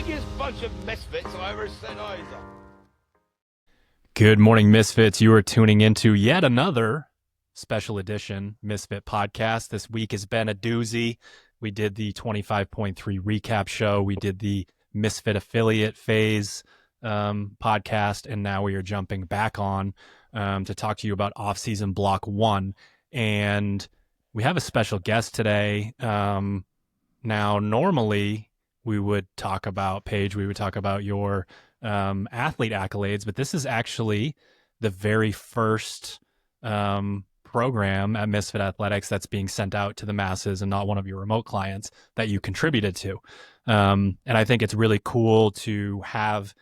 biggest bunch of misfits I ever set eyes on. Good morning, Misfits. You are tuning into yet another special edition Misfit podcast. This week has been a doozy. We did the 25.3 recap show. We did the Misfit affiliate phase podcast, and now we are jumping back on to talk to you about Offseason Block 1. And we have a special guest today. Now, normally we would talk about, Paige, we would talk about your athlete accolades, but this is actually the very first program at Misfit Athletics that's being sent out to the masses and not one of your remote clients that you contributed to. And I think it's really cool to have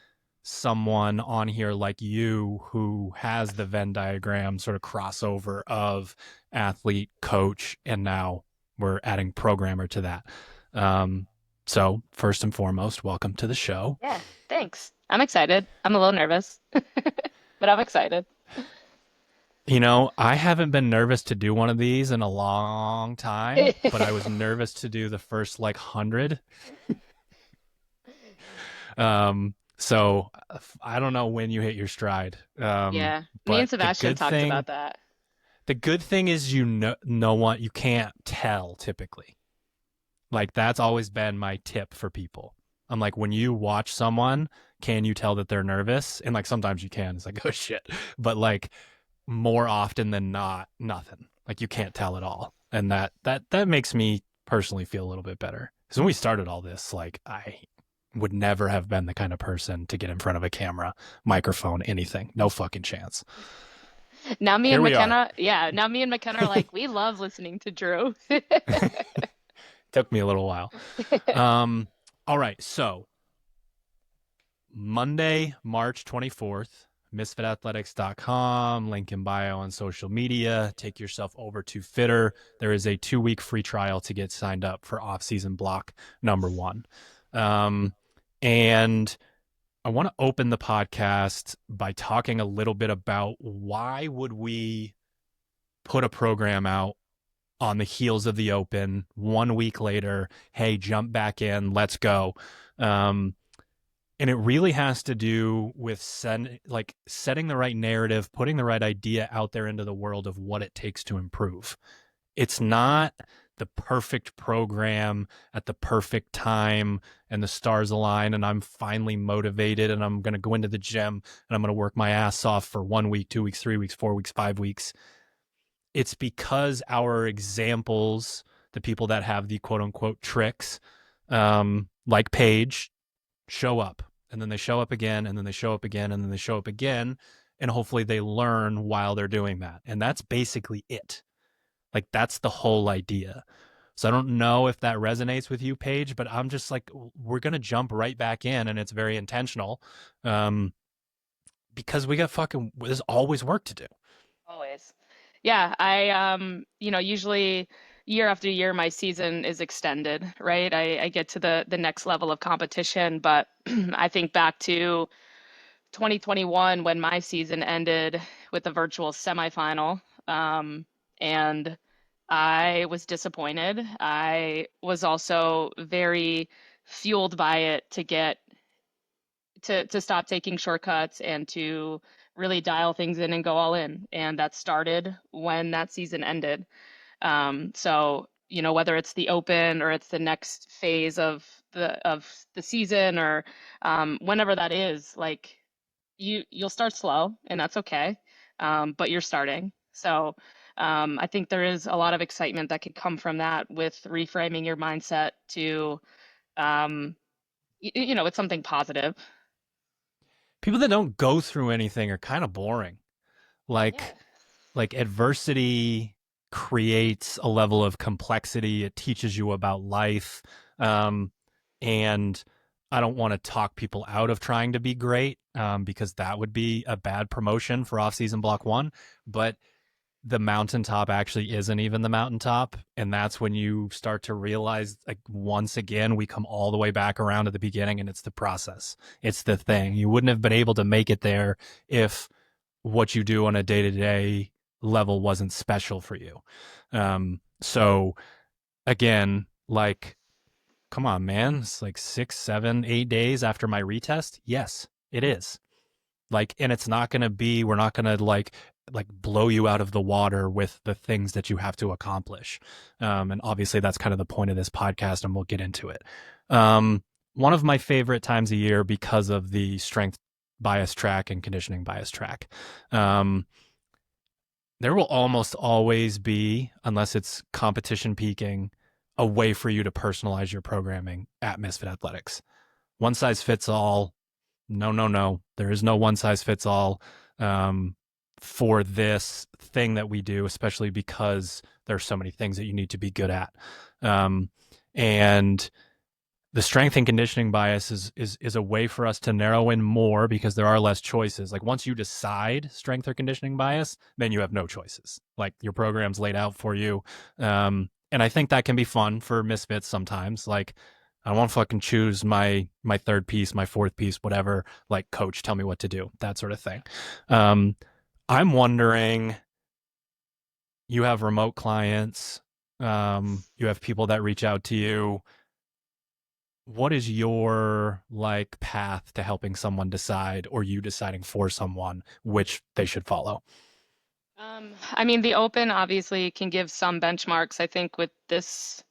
someone on here like you who has the Venn diagram sort of crossover of athlete, coach, and now we're adding programmer to that. So first and foremost, welcome to the show. Yeah, thanks. I'm excited. I'm a little nervous, but I'm excited. You know, I haven't been nervous to do one of these in a long time, but I was nervous to do the first like 100. So I don't know when you hit your stride. Yeah, me But and Sebastian talked about that. the good thing is you know what, you can't tell typically. Like that's always been my tip for people. I'm like, when you watch someone, can you tell that they're nervous? And like sometimes you can. It's like, oh shit. But like more often than not, nothing. Like you can't tell at all. And that makes me personally feel a little bit better. Because when we started all this, like I would never have been the kind of person to get in front of a camera, microphone, anything. No fucking chance. Now me Here and we are. McKenna, yeah, now me and McKenna are like, we love listening to Drew. Took me a little while. All right. So Monday, March 24th, misfitathletics.com, link in bio on social media. Take yourself over to Fitter. There is a 2-week free trial to get signed up for off-season block number 1. And I want to open the podcast by talking a little bit about why would we put a program out on the heels of the Open 1 week later, hey, jump back in, let's go. And it really has to do with setting the right narrative, putting the right idea out there into the world of what it takes to improve. It's not the perfect program at the perfect time and the stars align and I'm finally motivated and I'm going to go into the gym and I'm going to work my ass off for 1 week, 2 weeks, 3 weeks, 4 weeks, 5 weeks. It's because our examples, the people that have the quote unquote tricks, like Paige, show up and then they show up again and then they show up again and then they show up again. And hopefully they learn while they're doing that. And that's basically it. Like that's the whole idea. So I don't know if that resonates with you, Paige, but I'm just like, we're going to jump right back in and it's very intentional. Because there's always work to do. Always. Yeah, usually year after year my season is extended, right? I get to the next level of competition, but I think back to 2021 when my season ended with a virtual semifinal. And I was disappointed. I was also very fueled by it to get to stop taking shortcuts and to really dial things in and go all in. And that started when that season ended. So, whether it's the Open or it's the next phase of the season or whenever that is, like you'll start slow and that's okay. But you're starting. So I think there is a lot of excitement that could come from that with reframing your mindset to, it's something positive. People that don't go through anything are kind of boring. Yeah. Like adversity creates a level of complexity. It teaches you about life. And I don't want to talk people out of trying to be great because that would be a bad promotion for off-season block 1. But the mountaintop actually isn't even the mountaintop. And that's when you start to realize, like, once again, we come all the way back around to the beginning and it's the process. It's the thing. You wouldn't have been able to make it there if what you do on a day-to-day level wasn't special for you. So again, like come on, man. It's like 6, 7, 8 days after my retest. Yes, it is. Like, and it's not going to be, we're not going to like blow you out of the water with the things that you have to accomplish. And obviously that's kind of the point of this podcast, and we'll get into it. One of my favorite times a year, because of the strength bias track and conditioning bias track. There will almost always be, unless it's competition peaking, a way for you to personalize your programming at Misfit Athletics. One size fits all. No, no, no. There is no one size fits all for this thing that we do, especially because there's so many things that you need to be good at. And the strength and conditioning bias is a way for us to narrow in more, because there are less choices. Like, once you decide strength or conditioning bias, then you have no choices. Like, your program's laid out for you. And I think that can be fun for misfits sometimes. Like, I don't want to fucking choose my third piece, my fourth piece, whatever. Like, coach, tell me what to do, that sort of thing. I'm wondering, you have remote clients, you have people that reach out to you. What is your like path to helping someone decide, or you deciding for someone, which they should follow? I mean, the Open obviously can give some benchmarks. I think with this,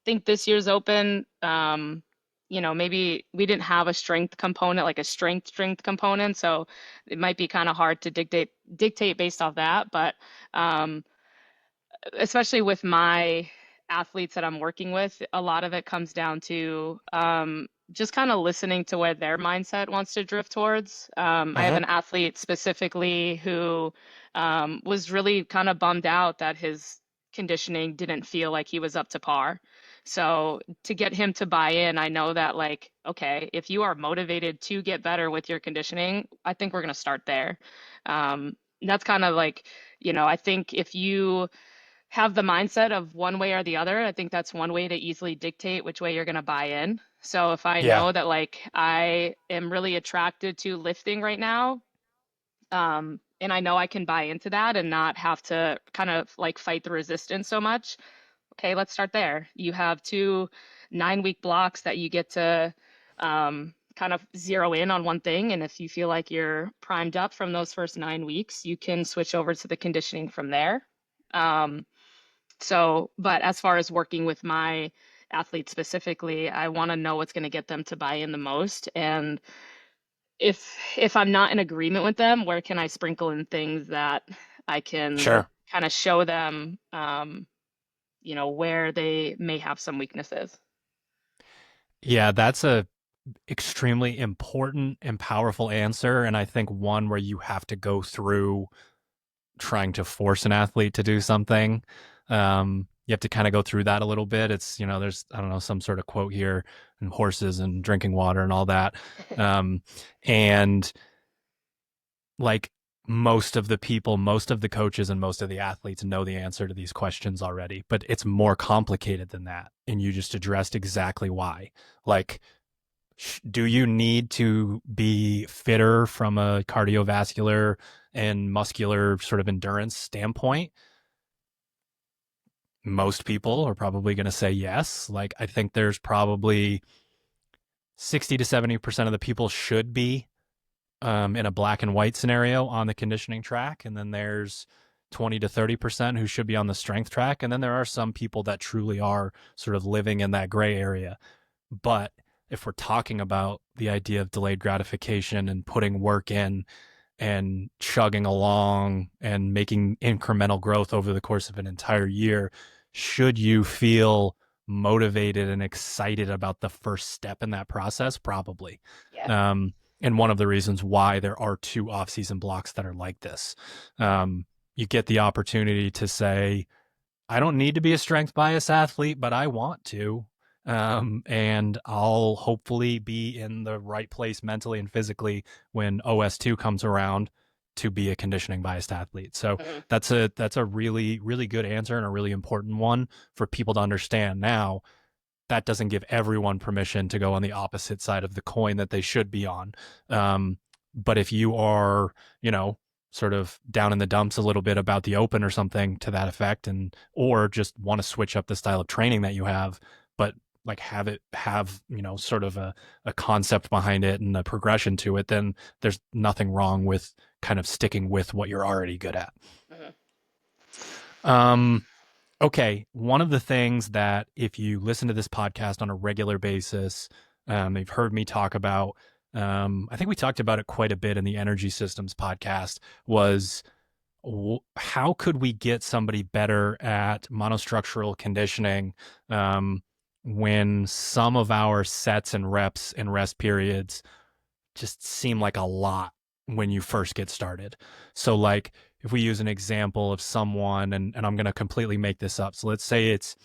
this year's Open, maybe we didn't have a strength component, like a strength component, so it might be kind of hard to dictate based off that. But especially with my athletes that I'm working with, a lot of it comes down to just kind of listening to where their mindset wants to drift towards. I have Uh-huh. an athlete specifically who was really kind of bummed out that his conditioning didn't feel like he was up to par. So to get him to buy in, I know that, like, okay, if you are motivated to get better with your conditioning, I think we're going to start there. That's kind of like, I think if you have the mindset of one way or the other, I think that's one way to easily dictate which way you're going to buy in. So if I Yeah. know that, like, I am really attracted to lifting right now, and I know I can buy into that and not have to kind of like fight the resistance so much, okay, let's start there. You have 2 9-week blocks that you get to kind of zero in on one thing. And if you feel like you're primed up from those first 9 weeks, you can switch over to the conditioning from there. But as far as working with my athletes specifically, I want to know what's going to get them to buy in the most. And if I'm not in agreement with them, where can I sprinkle in things that I can Sure. kind of show them, where they may have some weaknesses. Yeah, that's a extremely important and powerful answer, and I think one where you have to go through trying to force an athlete to do something. You have to kind of go through that a little bit. It's, there's, I don't know, some sort of quote here, and horses and drinking water and all that. And like, most of the people, most of the coaches, and most of the athletes know the answer to these questions already, but it's more complicated than that. And you just addressed exactly why. Like, do you need to be fitter from a cardiovascular and muscular sort of endurance standpoint? Most people are probably going to say yes. Like, I think there's probably 60 to 70% of the people should be in a black and white scenario on the conditioning track. And then there's 20 to 30% who should be on the strength track. And then there are some people that truly are sort of living in that gray area. But if we're talking about the idea of delayed gratification and putting work in and chugging along and making incremental growth over the course of an entire year, should you feel motivated and excited about the first step in that process? Probably. Yeah. And one of the reasons why there are 2 off-season blocks that are like this, you get the opportunity to say, I don't need to be a strength bias athlete, but I want to. And I'll hopefully be in the right place mentally and physically when OS2 comes around to be a conditioning biased athlete. So Mhm. that's a really, really good answer, and a really important one for people to understand. Now, that doesn't give everyone permission to go on the opposite side of the coin that they should be on. But if you are, sort of down in the dumps a little bit about the Open or something to that effect, or just want to switch up the style of training that you have, but like have sort of a concept behind it and a progression to it, then there's nothing wrong with kind of sticking with what you're already good at. Okay, one of the things that if you listen to this podcast on a regular basis, you've heard me talk about, I think we talked about it quite a bit in the Energy Systems podcast, was how could we get somebody better at monostructural conditioning when some of our sets and reps and rest periods just seem like a lot when you first get started. So like if we use an example of someone, and I'm going to completely make this up. So let's say it's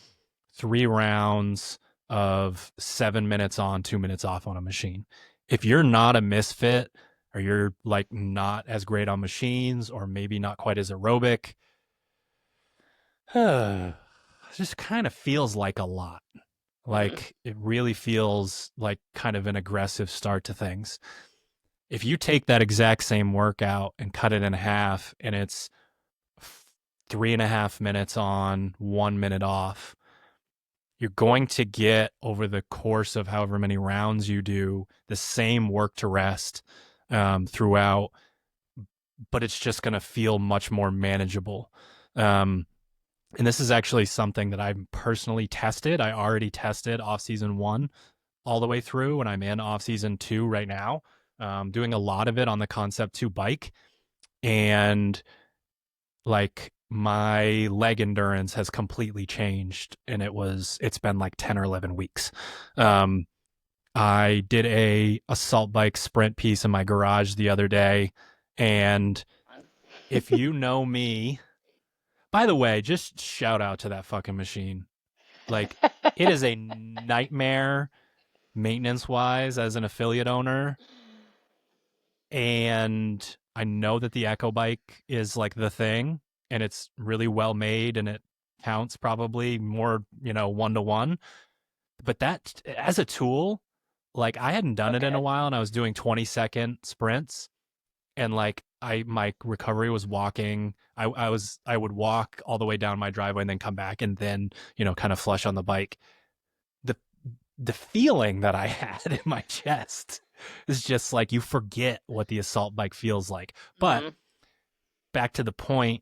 3 rounds of 7 minutes on, 2 minutes off on a machine. If you're not a misfit, or you're like not as great on machines, or maybe not quite as aerobic, it just kind of feels like a lot. Like it really feels like kind of an aggressive start to things. If you take that exact same workout and cut it in half, and it's 3.5 minutes on, 1 minute off, you're going to get, over the course of however many rounds you do, the same work to rest throughout, but it's just going to feel much more manageable. And this is actually something that I've personally tested. I already tested Offseason 1 all the way through, and I'm in Offseason 2 right now, doing a lot of it on the Concept 2 bike. And like my leg endurance has completely changed, and it's been like 10 or 11 weeks. I did a assault bike sprint piece in my garage the other day, and if you know me, by the way, just shout out to that fucking machine. Like it is a nightmare maintenance wise as an affiliate owner. And I know that the Echo bike is like the thing, and it's really well made, and it counts probably more, 1-to-1. But that as a tool, like I hadn't done it in a while, and I was doing 20-second sprints, and like my recovery was walking. I would walk all the way down my driveway and then come back, and then, kind of flush on the bike. The feeling that I had in my chest is just like, you forget what the assault bike feels like. But back to the point,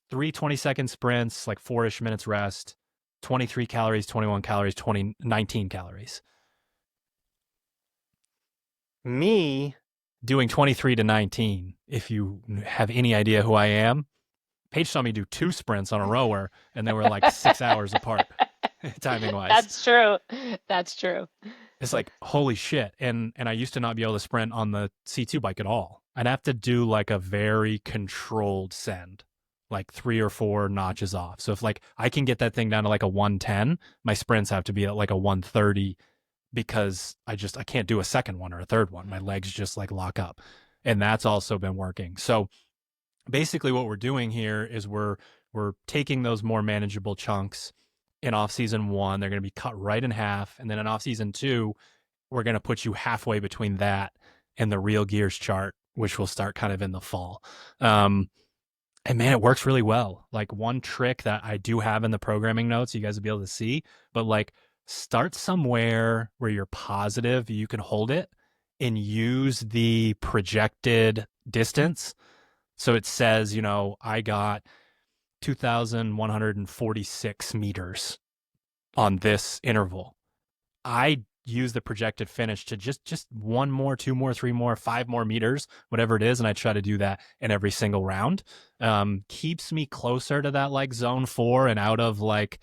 3 20-second sprints, like 4-ish minutes rest, 23 calories, 21 calories, 19 calories. Me doing 23 to 19, if you have any idea who I am, Paige saw me do 2 sprints on a rower, and they were like 6 hours apart, timing wise. That's true. It's like, holy shit. And I used to not be able to sprint on the C2 bike at all. I'd have to do like a very controlled send, like 3 or 4 notches off. So if like I can get that thing down to like a 110, my sprints have to be at like a 130, because I can't do a second one or a third one. My legs just like lock up. And that's also been working. So basically what we're doing here is we're taking those more manageable chunks in Offseason 1. They're going to be cut right in half. And then in Offseason 2, we're going to put you halfway between that and the real gears chart, which will start kind of in the fall. And man, it works really well. Like one trick that I do have in the programming notes, you guys will be able to see, but like start somewhere where you're positive you can hold it, and use the projected distance. So it says, I got 2,146 meters on this interval. I use the projected finish to just 1 more, 2 more, 3 more, 5 more meters, whatever it is. And I try to do that in every single round. Keeps me closer to that like zone 4 and out of like,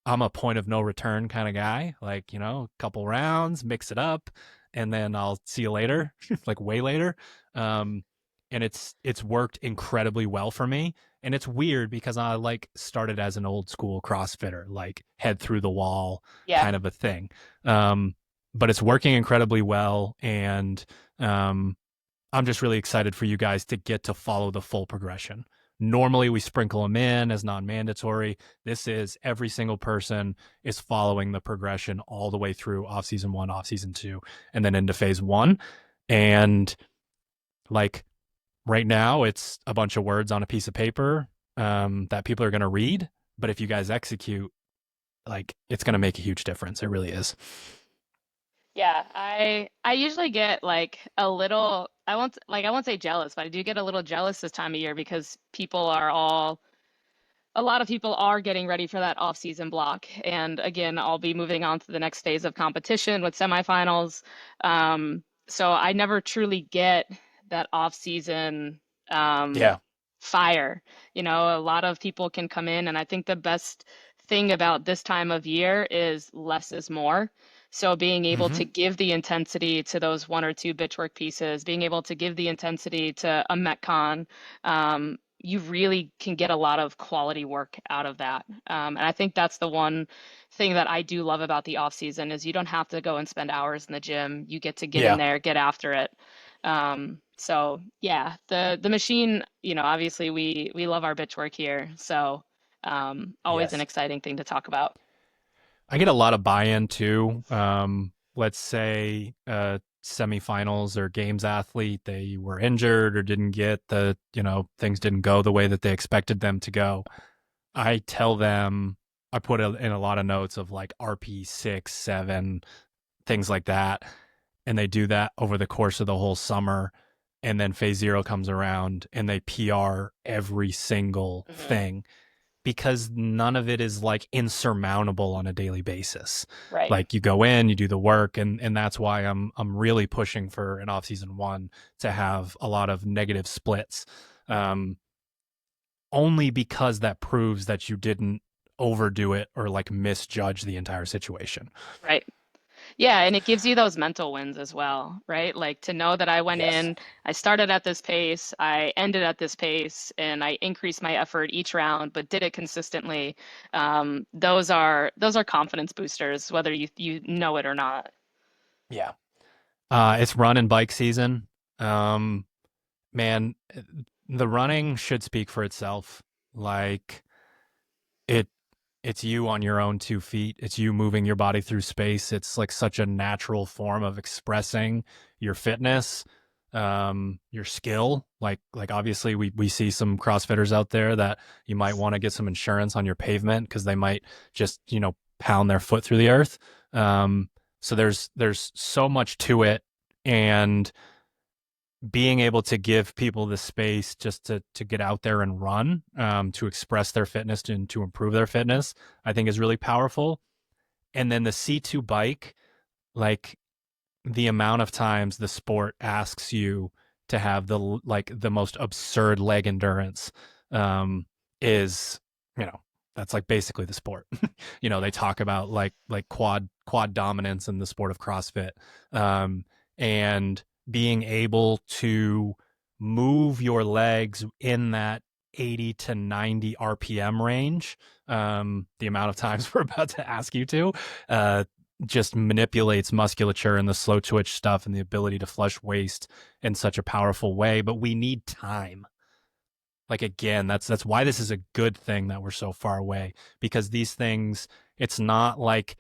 I'm a point of no return kind of guy. Like, a couple rounds, mix it up, and then I'll see you later, like way later. And it's worked incredibly well for me. And it's weird because I like started as an old school CrossFitter, like head through the wall kind of a thing. But it's working incredibly well. And I'm just really excited for you guys to get to follow the full progression. Normally we sprinkle them in as non-mandatory. This is every single person is following the progression all the way through Offseason 1, Offseason 2, and then into Phase 1. And like right now it's a bunch of words on a piece of paper that people are going to read. But if you guys execute, like it's going to make a huge difference. It really is. Yeah, I usually get like a little, I won't say jealous, but I do get a little jealous this time of year because a lot of people are getting ready for that off-season block. And again, I'll be moving on to the next phase of competition with semifinals. So I never truly get that off-season um, Yeah. fire. You know, a lot of people can come in, and I think the best thing about this time of year is less is more. So being able Hmm. to give the intensity to those one or two bitchwork pieces, being able to give the intensity to a Metcon, you really can get a lot of quality work out of that. And I think that's the one thing that I do love about the off season is you don't have to go and spend hours in the gym. You get to get in Yeah. there, get after it. So yeah, the machine, you know, obviously we love our bitch work here. So always an Yes. exciting thing to talk about. I get a lot of buy-in too. Let's say semifinals or games athlete, they were injured or didn't get things didn't go the way that they expected them to go. I tell them, I put in a lot of notes of like RP 6, 7, things like that. And they do that over the course of the whole summer. And then phase zero comes around and they PR every single Hmm. thing because none of it is like insurmountable on a daily basis. Right. Like you go in, you do the work, and that's why I'm really pushing for an off season one to have a lot of negative splits. Um, Only because that proves that you didn't overdo it or like misjudge the entire situation. Right. Yeah, and it gives you those mental wins as well, right? Like to know that I went Yes. in, I started at this pace, I ended at this pace, and I increased my effort each round, but did it consistently. Those are confidence boosters, whether you know it or not. Yeah. It's run and bike season. Um, Man, the running should speak for itself. Like it it's you on your own 2 feet. It's you moving your body through space. It's like such a natural form of expressing your fitness, your skill. Like obviously we see some CrossFitters out there that you might want to get some insurance on your pavement because they might just, pound their foot through the earth. So there's so much to it. And being able to give people the space just to get out there and run, to express their fitness and to improve their fitness, I think is really powerful. And then the C2 bike, like the amount of times the sport asks you to have the most absurd leg endurance, is, you know, that's like basically the sport. They Yeah. talk about like quad dominance in the sport of CrossFit. And being able to move your legs in that 80 to 90 RPM range, the amount of times we're about to ask you to, uh, just manipulates musculature and the slow twitch stuff and the ability to flush waste in such a powerful way. But we need time. Like again, that's why this is a good thing that we're so far away, because these things, it's not like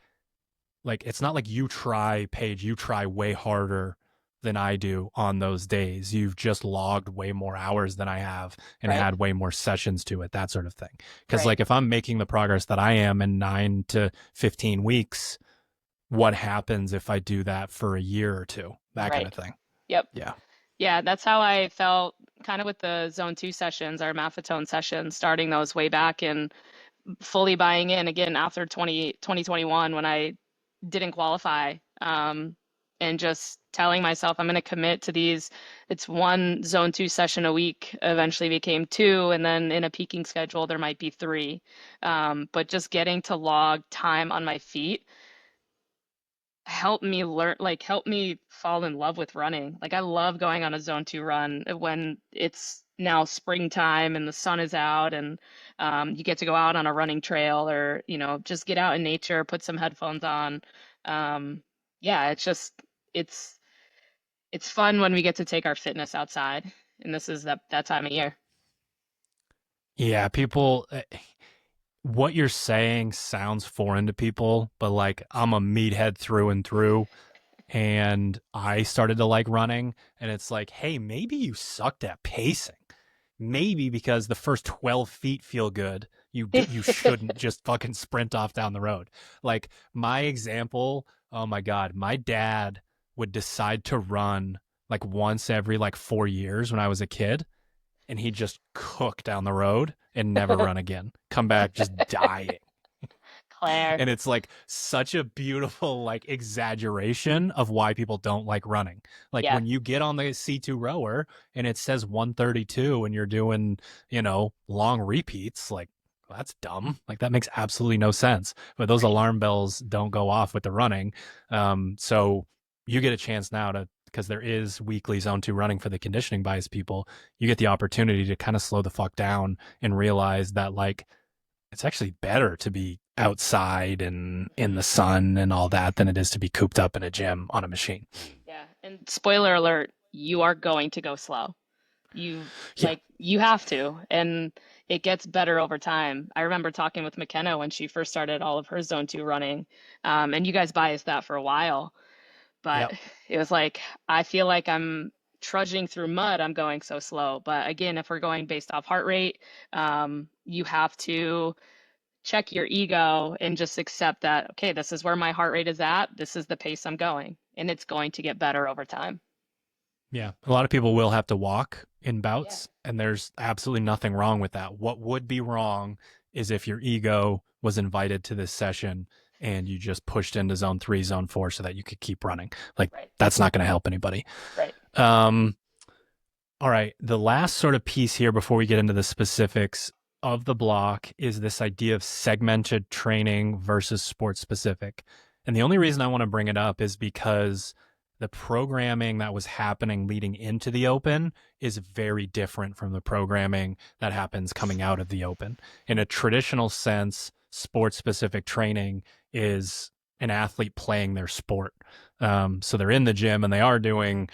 it's not like you try, Paige, you try way harder than I do on those days. You've just logged way more hours than I have and Right. had way more sessions to it, that sort of thing. Because Right. like if I'm making the progress that I am in 9 to 15 weeks, what happens if I do that for a year or two? That kind Right. of thing. Yep. Yeah. Yeah, that's how I felt kind of with the zone two sessions, our Maffetone sessions, starting those way back and fully buying in again after 2021 when I didn't qualify, and just telling myself I'm going to commit to these. It's one zone two session a week, eventually became two, and then in a peaking schedule, there might be three. But just getting to log time on my feet helped me learn, like helped me fall in love with running. Like I love going on a zone two run when it's now springtime and the sun is out and you get to go out on a running trail or, just get out in nature, put some headphones on. Um, yeah, it's it's fun when we get to take our fitness outside. And this is that time of year. Yeah, people, what you're saying sounds foreign to people, but like I'm a meathead through and through. And I started to like running, and it's like, hey, maybe you sucked at pacing. Maybe because the first 12 feet feel good, You shouldn't just fucking sprint off down the road. Like my example, oh my God, my dad would decide to run like once every like 4 years when I was a kid, and he'd just cook down the road and never run again. Come back just dying. Claire. And it's like such a beautiful like exaggeration of why people don't like running. Like Yeah. when you get on the C2 rower and it says 132 and you're doing, long repeats, like well, that's dumb. Like that makes absolutely no sense. But those Right. alarm bells don't go off with the running. So you get a chance now to, because there is weekly zone 2 running for the conditioning bias people, you get the opportunity to kind of slow the fuck down and realize that like it's actually better to be outside and in the sun and all that than it is to be cooped up in a gym on a machine. Yeah. And spoiler alert, you are going to go slow. You Yeah. you have to, and it gets better over time. I remember talking with McKenna when she first started all of her zone 2 running, and you guys biased that for a while, but Yep. it was like I feel like I'm trudging through mud. I'm going so slow. But again, if we're going based off heart rate, you have to check your ego and just accept that, okay, this is where my heart rate is at. This is the pace I'm going, and it's going to get better over time. Yeah. A lot of people will have to walk in Yeah. bouts, and there's absolutely nothing wrong with that. What would be wrong is if your ego was invited to this session and you just pushed into zone 3, zone 4 so that you could keep running. Like Right. that's not going to help anybody. Right. Um, All right. The last sort of piece here before we get into the specifics of the block is this idea of segmented training versus sport specific. And the only reason I want to bring it up is because the programming that was happening leading into the Open is very different from the programming that happens coming out of the Open. In a traditional sense, sport specific training is an athlete playing their sport. So they're in the gym and they are doing,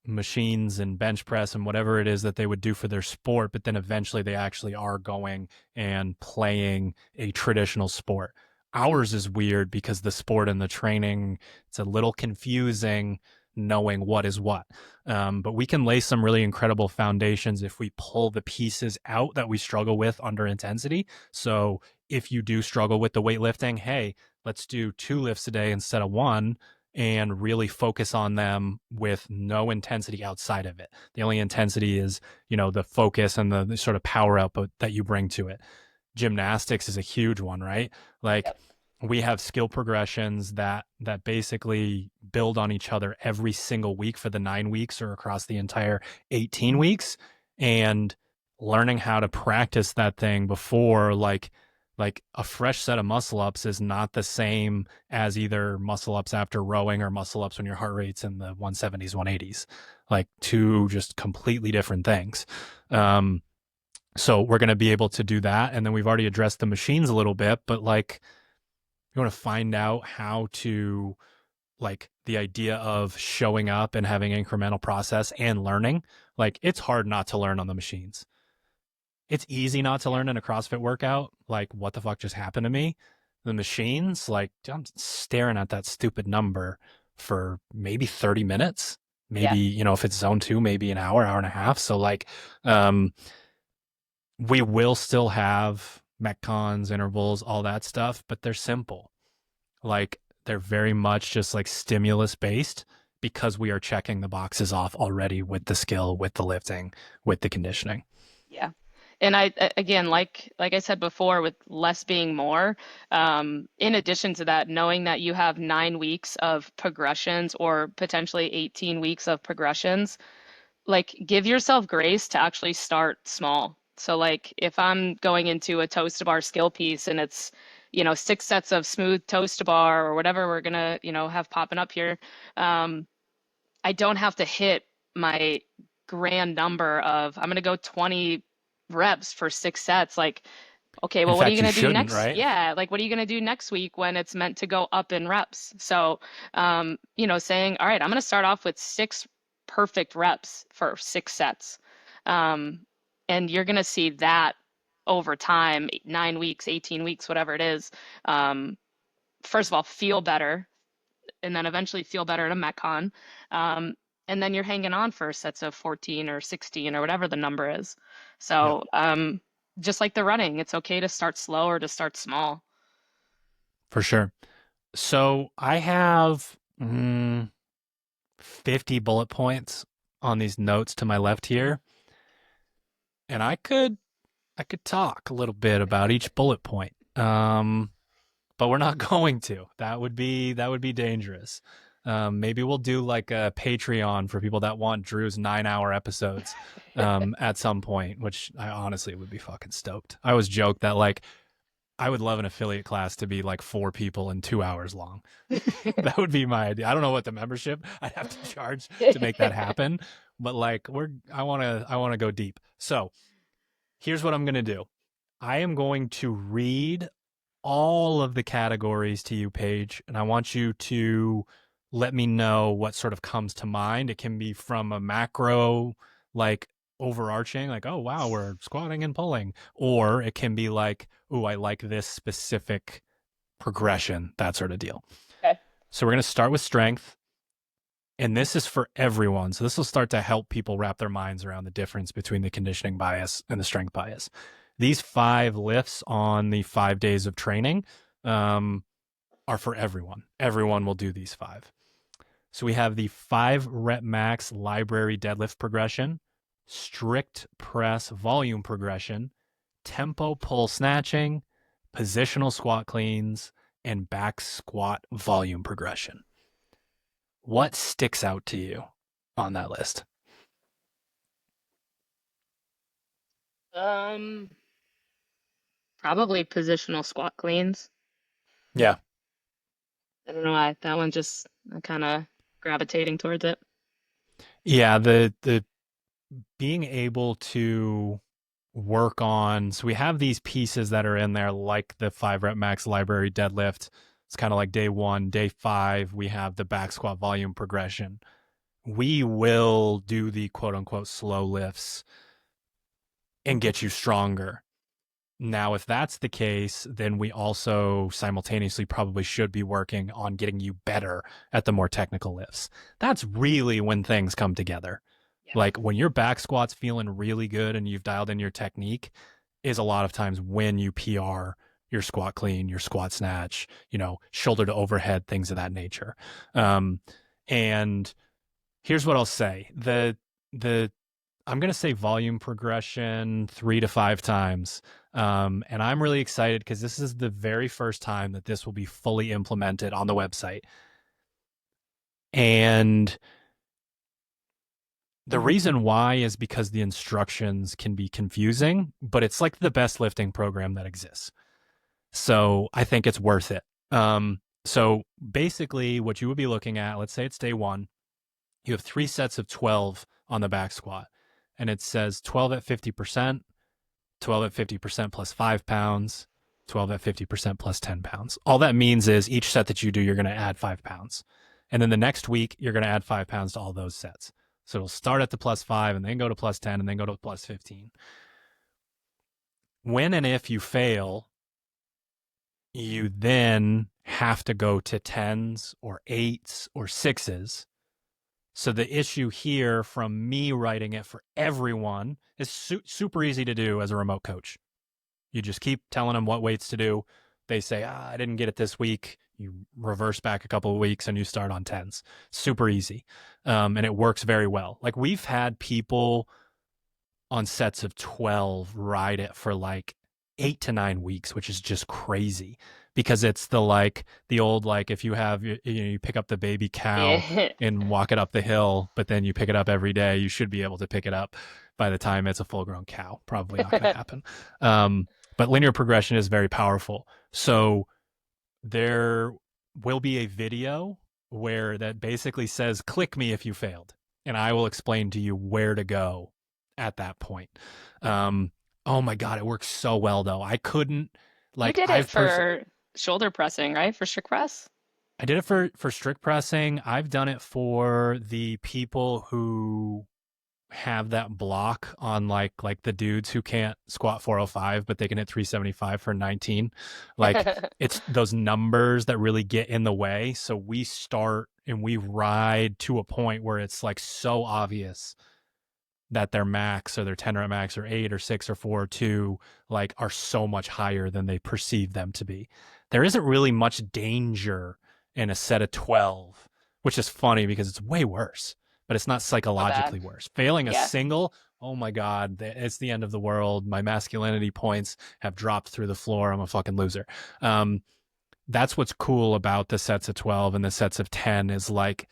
machines and bench press and whatever it is that they would do for their sport, but then eventually they actually are going and playing a traditional sport. Ours is weird because the sport and the training, it's a little confusing knowing what is what. But we can lay some really incredible foundations if we pull the pieces out that we struggle with under intensity. So if you do struggle with the weightlifting, hey, let's do 2 lifts a day instead of 1, and really focus on them with no intensity outside of it. The only intensity is, the focus and the sort of power output that you bring to it. Gymnastics is a huge one, right? Like Yep. we have skill progressions that basically build on each other every single week for the 9 weeks or across the entire 18 weeks, and learning how to practice that thing before like a fresh set of muscle ups is not the same as either muscle ups after rowing or muscle ups when your heart rate's in the 170s, 180s, like two just completely different things. So we're going to be able to do that. And then we've already addressed the machines a little bit, but like you want to find out how to, like, the idea of showing up and having incremental process and learning. Like it's hard not to learn on the machines. It's easy not to Yeah. learn in a CrossFit workout. Like, what the fuck just happened to me? The machines, like, I'm staring at that stupid number for maybe 30 minutes. Maybe, Yeah. if it's zone 2, maybe an hour, hour and a half. So, like, we will still have metcons, intervals, all that stuff, but they're simple. Like, they're very much just like stimulus based because we are checking the boxes off already with the skill, with the lifting, with the conditioning. Yeah. And again, like I said before, with less being more, in addition to that, knowing that you have 9 weeks of progressions or potentially 18 weeks of progressions, like give yourself grace to actually start small. So like if I'm going into a toes to bar skill piece and it's, 6 sets of smooth toes to bar or whatever we're gonna, have popping up here, I don't have to hit my grand number of I'm gonna go 20 reps for 6 sets. Like, okay, In well, what are you fact, you gonna do shouldn't, next? right? Yeah, like what are you gonna do next week when it's meant to go up in reps? So, saying, all right, I'm gonna start off with 6 perfect reps for 6 sets. Um, and you're gonna see that over time, 9 weeks, 18 weeks, whatever it is. Um, First of all, feel better and then eventually feel better at a Metcon. Um, and then you're hanging on for sets of 14 or 16 or whatever the number is. Yep. So just like the running, it's okay to start slow or to start small. For sure. So I have 50 bullet points on these notes to my left here, and I could talk a little bit about each bullet point. But we're not going to. That would be dangerous. Maybe we'll do like a Patreon for people that want Drew's 9-hour episodes at some point, which I honestly would be fucking stoked. I always joke that like I would love an affiliate class to be like 4 people and 2 hours long. That would be my idea. I don't know what the membership I'd have to charge to make that happen, but like I wanna go deep. So here's what I'm gonna do. I am going to read all of the categories to you, Paige, and I want you to let me know what sort of comes to mind. It can be from a macro, like overarching, like, oh, wow, we're squatting and pulling, or it can be like, oh, I like this specific progression, that sort of deal. Okay. So we're going to start with strength. And this is for everyone. So this will start to help people wrap their minds around the difference between the conditioning bias and the strength bias. These 5 lifts on the 5 days of training are for everyone. Everyone will do these 5. So we have the 5 rep max library deadlift progression, strict press volume progression, tempo pull snatching, positional squat cleans, and back squat volume progression. What sticks out to you on that list? Probably positional squat cleans. Yeah. I don't know why that one just kind of gravitating towards it. Yeah, the being able to work on, so we have these pieces that are in there like the 5 rep max library deadlift. It's kind of like day 1, day 5 we have the back squat volume progression. We will do the quote unquote slow lifts and get you stronger. Now, if that's the case, then we also simultaneously probably should be working on getting you better at the more technical lifts. That's really when things come together. Yeah. Like when your back squat's feeling really good and you've dialed in your technique is a lot of times when you PR your squat clean, your squat snatch, shoulder to overhead, things of that nature. And here's what I'll say. The I'm going to say volume progression 3 to 5 times. And I'm really excited because this is the very first time that this will be fully implemented on the website. And the reason why is because the instructions can be confusing, but it's like the best lifting program that exists. So I think it's worth it. So basically what you would be looking at, let's say it's day 1, you have 3 sets of 12 on the back squat. And it says 12 at 50%, 12 at 50% plus 5 pounds, 12 at 50% plus 10 pounds. All that means is each set that you do, you're going to add 5 pounds. And then the next week, you're going to add 5 pounds to all those sets. So it'll start at the plus 5 and then go to plus 10 and then go to plus 15. When and if you fail, you then have to go to 10s or 8s or 6s. So the issue here from me writing it for everyone is super easy to do as a remote coach. You just keep telling them what weights to do. They say, I didn't get it this week. You reverse back a couple of weeks and you start on 10s. Super easy. And it works very well. Like we've had people on sets of 12 ride it for like 8 to 9 weeks, which is just crazy because it's the old, like if you pick up the baby cow and walk it up the hill, but then you pick it up every day, you should be able to pick it up by the time it's a full grown cow. Probably not going to happen. But linear progression is very powerful. So there will be a video where that basically says, click me if you failed. And I will explain to you where to go at that point. Oh my God, it works so well though. I couldn't You did it for shoulder pressing, right? For strict press? I did it for strict pressing. I've done it for the people who have that block on like the dudes who can't squat 405 but they can hit 375 for 19. Like it's those numbers that really get in the way. So we start and we ride to a point where it's like so obvious that their max or their 10 rep max or 8 or 6 or 4 or 2 like are so much higher than they perceive them to be. There isn't really much danger in a set of 12, which is funny because it's way worse, but it's not So bad. psychologically worse. Failing a Yeah. single, oh my God, it's the end of the world. My masculinity points have dropped through the floor. I'm a fucking loser. That's what's cool about the sets of 12 and the sets of 10 is like,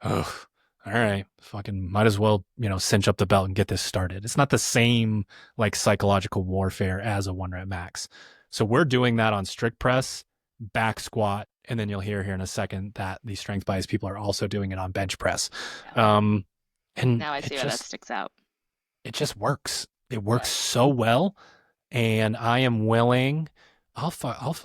oh, all right, fucking might as well, cinch up the belt and get this started. It's not the same like psychological warfare as a 1 rep max. So we're doing that on strict press, back squat, and then you'll hear here in a second that the strength bias people are also doing it on bench press. And Now I see why that sticks out. It just works. It works Yeah. so well, and I am willing. I'll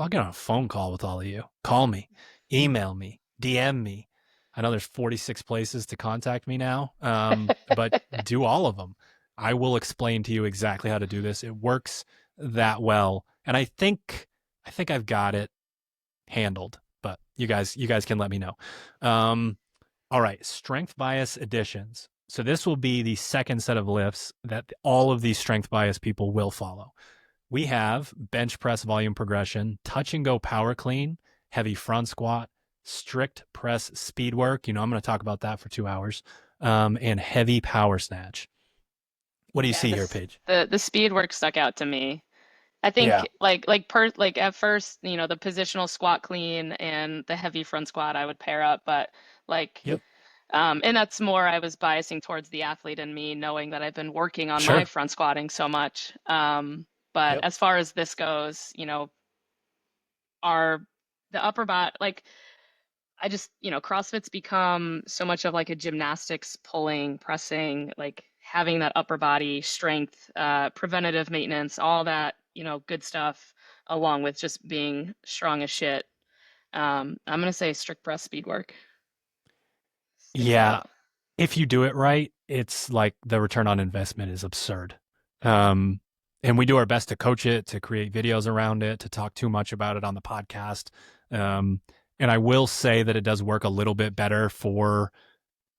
get on a phone call with all of you. Call me, email me, DM me. I know there's 46 places to contact me now, but do all of them. I will explain to you exactly how to do this. It works that well, and I think I've got it handled. But you guys can let me know. All right, strength bias additions. So this will be the second set of lifts that all of these strength bias people will follow. We have bench press volume progression, touch and go power clean, heavy front squat, strict press speed work. I'm going to talk about that for 2 hours, and heavy power snatch. What do you see here, Paige? The speed work stuck out to me. I think like at first, the positional squat clean and the heavy front squat I would pair up, but like Yep. And that's more I was biasing towards the athlete in me, knowing that I've been working on my front squatting so much. But as far as this goes, the upper body, like I just, CrossFit's become so much of like a gymnastics, pulling, pressing, like having that upper body strength, preventative maintenance, all that, good stuff, along with just being strong as shit. I'm going to say strict press speed work. Yeah. If you do it right, it's like the return on investment is absurd. And we do our best to coach it, to create videos around it, to talk too much about it on the podcast. And I will say that it does work a little bit better for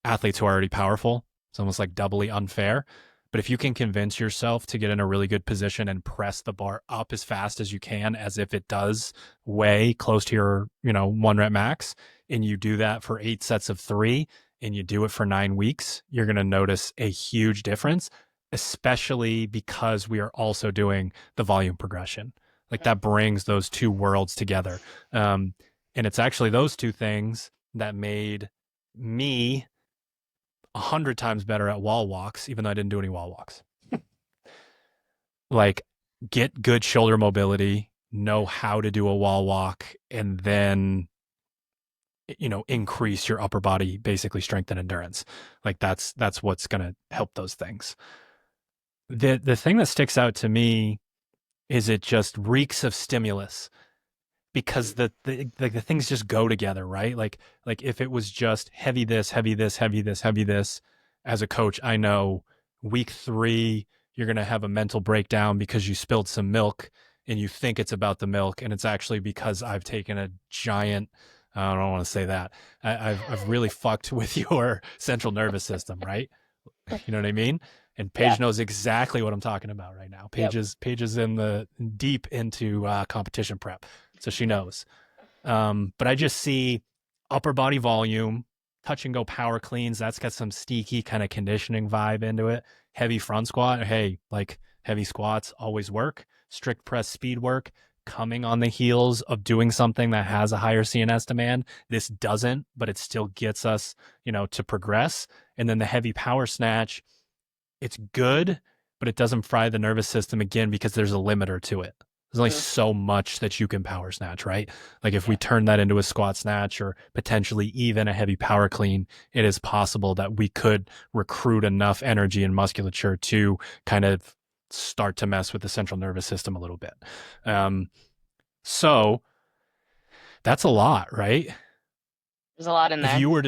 athletes who are already powerful. It's almost like doubly unfair. But if you can convince yourself to get in a really good position and press the bar up as fast as you can, as if it does weigh close to your, 1 rep max, and you do that for 8 sets of 3, and you do it for 9 weeks, you're going to notice a huge difference, especially because we are also doing the volume progression. Like that brings those two worlds together. And it's actually those two things that made me 100 times better at wall walks, even though I didn't do any wall walks. Like get good shoulder mobility, know how to do a wall walk, and then increase your upper body basically strength and endurance. Like that's what's going to help those things. The thing that sticks out to me is it just reeks of stimulus, because the things just go together, right? Like if it was just heavy this, heavy this, heavy this, heavy this, as a coach, I know week 3 you're going to have a mental breakdown because you spilled some milk and you think it's about the milk, and it's actually because I've taken a giant, I don't want to say that, I've really fucked with your central nervous system, right? You know what I mean? And Paige knows exactly what I'm talking about right now. Paige is in the deep into competition prep, so she knows. But I just see upper body volume, touch and go power cleans. That's got some steaky kind of conditioning vibe into it. Heavy front squat. Hey, like heavy squats always work. Strict press speed work, coming on the heels of doing something that has a higher CNS demand. This doesn't, but it still gets us, to progress. And then the heavy power snatch, it's good, but it doesn't fry the nervous system again because there's a limiter to it. There's only so much that you can power snatch, right? Like if we turn that into a squat snatch or potentially even a heavy power clean, it is possible that we could recruit enough energy and musculature to kind of start to mess with the central nervous system a little bit. So that's a lot, right? There's a lot in there. If you were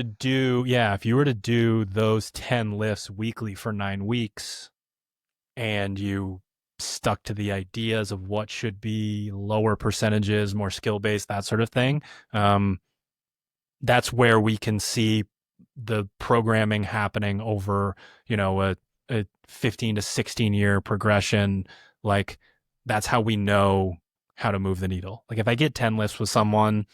to do those 10 lifts weekly for 9 weeks, and you stuck to the ideas of what should be lower percentages, more skill-based, that sort of thing, that's where we can see the programming happening over, a a 15 to 16 year progression, like that's how we know how to move the needle. Like if I get 10 lifts with someone,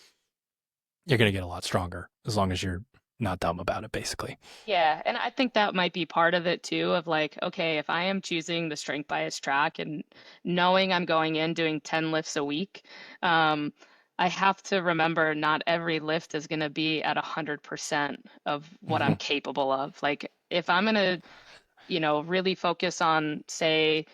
you're going to get a lot stronger as long as you're not dumb about it, basically. Yeah, and I think that might be part of it too, of like, okay, if I am choosing the strength bias track and knowing I'm going in doing 10 lifts a week, um, I have to remember not every lift is going to be at 100% of what I'm Mhm. capable of. Like, if I'm going to, really focus on, say,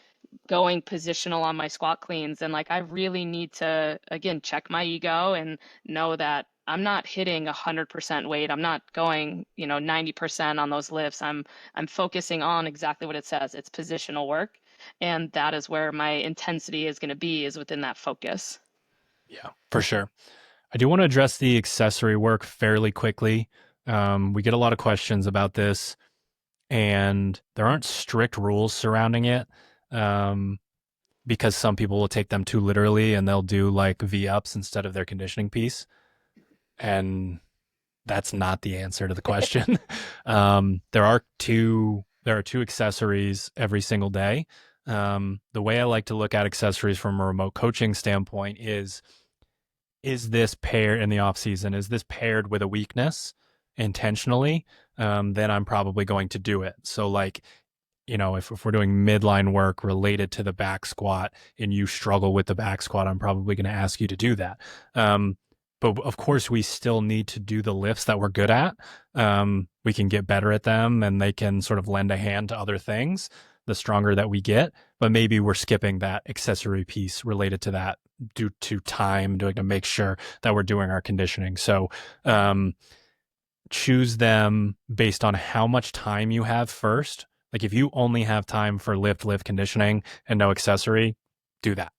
going positional on my squat cleans, and like I really need to again check my ego and know that I'm not hitting 100% weight. I'm not going 90% on those lifts. I'm focusing on exactly what it says. It's positional work, and that is where my intensity is going to be, is within that focus. Yeah, for sure. I do want to address the accessory work fairly quickly. We get a lot of questions about this, and there aren't strict rules surrounding it. Um, because some people will take them too literally and they'll do like V ups instead of their conditioning piece. And that's not the answer to the question. There are two accessories every single day. The way I like to look at accessories from a remote coaching standpoint is this paired in the off season? Is this paired with a weakness intentionally? Then I'm probably going to do it. So like, if we're doing midline work related to the back squat and you struggle with the back squat, I'm probably going to ask you to do that. But of course, we still need to do the lifts that we're good at. We can get better at them and they can sort of lend a hand to other things the stronger that we get. But maybe we're skipping that accessory piece related to that due to time, doing to make sure that we're doing our conditioning. So, choose them based on how much time you have first. Like if you only have time for lift conditioning and no accessory, do that.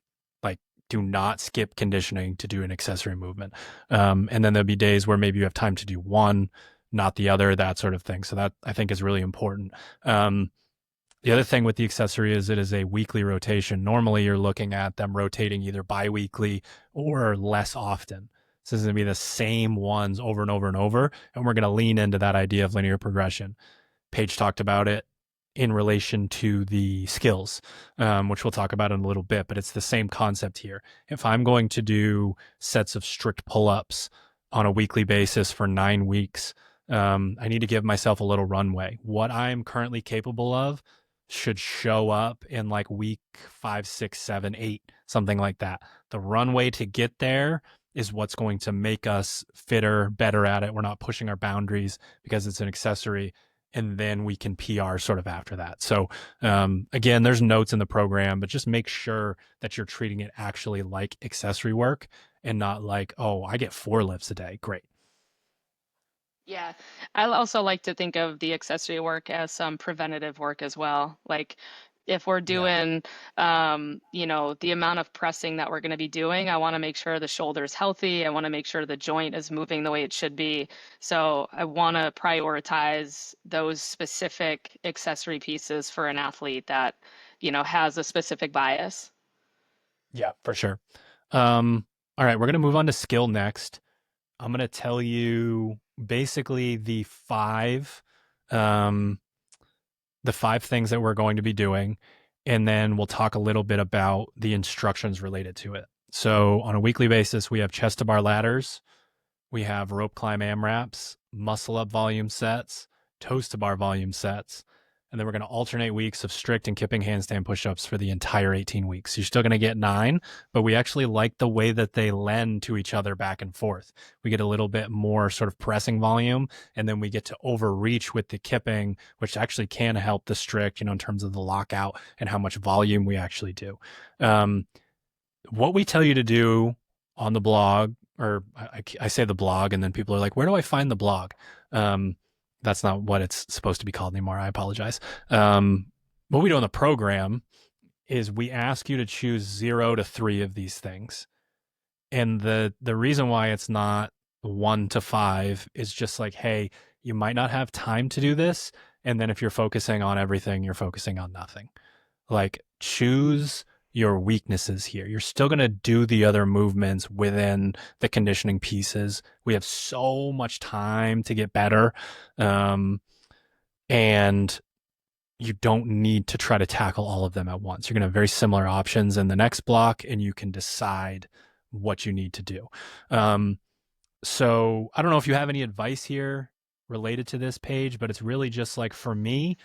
Like do not skip conditioning to do an accessory movement. And then there'll be days where maybe you have time to do one, not the other, that sort of thing. So that I think is really important. The other thing with the accessory is it is a weekly rotation. Normally you're looking at them rotating either bi-weekly or less often. So this is going to be the same ones over and over and over. And we're going to lean into that idea of linear progression. Paige talked about it in relation to the skills, which we'll talk about in a little bit, but it's the same concept here. If I'm going to do sets of strict pull-ups on a weekly basis for 9 weeks, I need to give myself a little runway. What I'm currently capable of should show up in like week 5, 6, 7, 8, something like that. The runway to get there is what's going to make us fitter, better at it. We're not pushing our boundaries because it's an accessory, and then we can PR sort of after that. So again, there's notes in the program, but just make sure that you're treating it actually like accessory work and not like, oh, I get 4 lifts a day. Great. Yeah, I also like to think of the accessory work as some preventative work as well. Like if we're Yeah. doing, the amount of pressing that we're going to be doing, I want to make sure the shoulder is healthy. I want to make sure the joint is moving the way it should be. So I want to prioritize those specific accessory pieces for an athlete that, has a specific bias. Yeah, for sure. All right, we're going to move on to skill next. I'm going to tell you basically um, the five things that we're going to be doing, and then we'll talk a little bit about the instructions related to it. So on a weekly basis, we have chest to bar ladders, we have rope climb AMRAPs, muscle up volume sets, toes to bar volume sets. And then we're going to alternate weeks of strict and kipping handstand push-ups for the entire 18 weeks. You're still going to get 9, but we actually like the way that they lend to each other back and forth. We get a little bit more sort of pressing volume, and then we get to overreach with the kipping, which actually can help the strict, in terms of the lockout and how much volume we actually do. What we tell you to do on the blog, or I say the blog, and then people are like, where do I find the blog? That's not what it's supposed to be called anymore. I apologize. What we do on the program is we ask you to choose 0 to 3 of these things. And the reason why it's not 1 to 5 is just like, hey, you might not have time to do this. And then if you're focusing on everything, you're focusing on nothing. Like choose your weaknesses here. You're still going to do the other movements within the conditioning pieces. We have so much time to get better. And you don't need to try to tackle all of them at once. You're going to have very similar options in the next block, and you can decide what you need to do. So I don't know if you have any advice here related to this Paige, but it's really just like for me,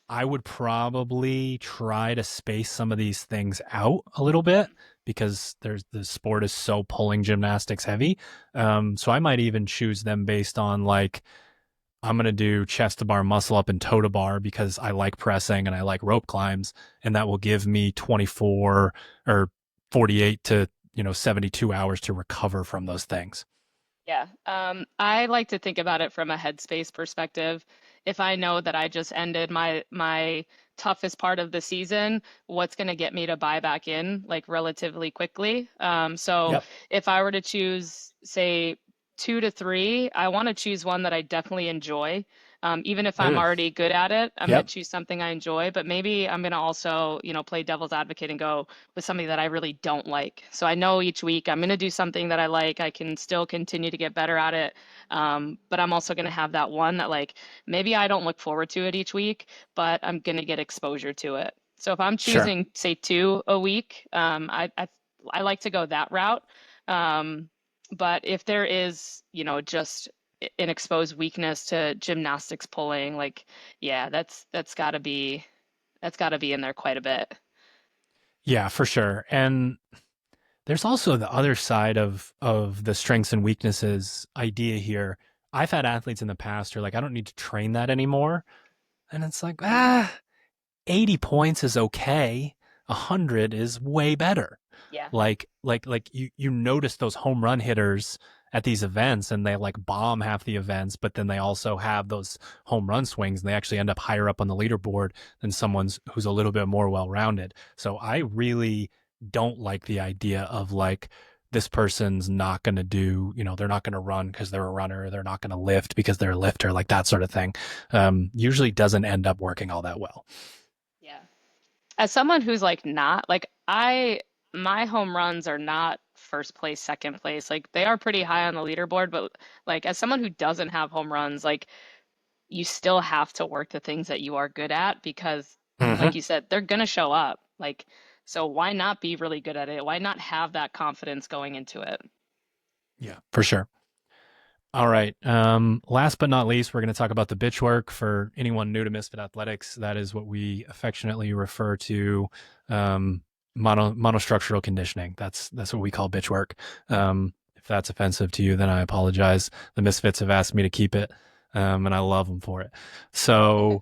I would probably try to space some of these things out a little bit because the sport is so pulling gymnastics heavy. So I might even choose them based on like I'm going to do chest to bar, muscle up, and toe to bar because I like pressing and I like rope climbs, and that will give me 24 or 48 to 72 hours to recover from those things. Yeah. I like to think about it from a headspace perspective. If I know that I just ended my toughest part of the season, what's going to get me to buy back in like relatively quickly? So Yep. if I were to choose, say, 2 to 3, I want to choose one that I definitely enjoy. Even if I'm Mm. already good at it, I'm going Yep. to choose something I enjoy, but maybe I'm going to also, play devil's advocate and go with something that I really don't like. So I know each week I'm going to do something that I like. I can still continue to get better at it. But I'm also going to have that one that like maybe I don't look forward to it each week, but I'm going to get exposure to it. So if I'm Sure. choosing, say, 2 a week, I like to go that route. Um, but if there is, just an exposed weakness to gymnastics pulling, like, yeah, that's got to be in there quite a bit. Yeah, for sure. And there's also the other side of the strengths and weaknesses idea here. I've had athletes in the past who are like, I don't need to train that anymore. And it's like, 80 points is okay. 100 is way better. Yeah. Like you notice those home run hitters at these events and they like bomb half the events, but then they also have those home run swings and they actually end up higher up on the leaderboard than someone's who's a little bit more well-rounded. So I really don't like the idea of like this person's not going to do, they're not going to run because they're a runner, they're not going to lift because they're a lifter, like that sort of thing. Usually doesn't end up working all that well. Yeah. As someone who's like not like my home runs are not first place, second place. Like they are pretty high on the leaderboard, but like as someone who doesn't have home runs, like you still have to work the things that you are good at because Mm-hmm. like you said, they're gonna show up. Like so why not be really good at it? Why not have that confidence going into it? Yeah, for sure. All right. Last but not least, we're going to talk about the bitch work. For anyone new to Misfit Athletics, that is what we affectionately refer to monostructural conditioning. That's what we call bitch work. If that's offensive to you, then I apologize. The Misfits have asked me to keep it, and I love them for it. So